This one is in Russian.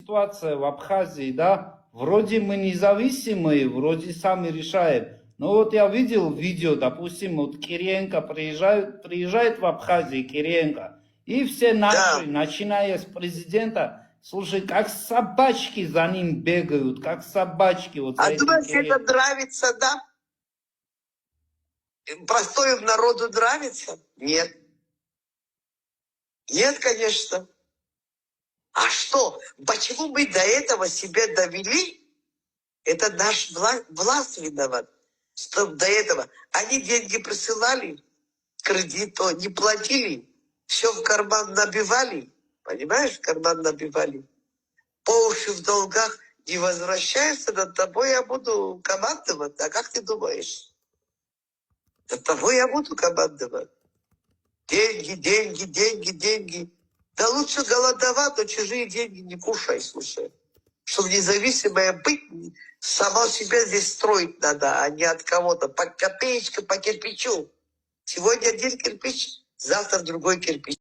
Ситуация в Абхазии, да, вроде мы независимые, вроде сами решаем. Но вот я видел видео, допустим, вот Кириенко приезжает в Абхазию, Кириенко, и все наши, начиная с президента, слушай, как собачки за ним бегают, как собачки. Вот а думаешь, это нравится, да? Простому народу нравится? Нет. Нет, конечно. А что? Почему мы до этого себя довели? Это наш власть виноват. Что до этого они деньги присылали, кредит не платили, все в карман набивали. Понимаешь, в карман набивали. По уши в долгах не возвращаешься, над тобой я буду командовать. А как ты думаешь? Над тобой я буду командовать. Деньги, деньги, деньги, деньги. Да лучше голодовать, но чужие деньги не кушай, слушай. Чтобы независимая быть, сама себя здесь строить надо, а не от кого-то. По копеечке, по кирпичу. Сегодня один кирпич, завтра другой кирпич.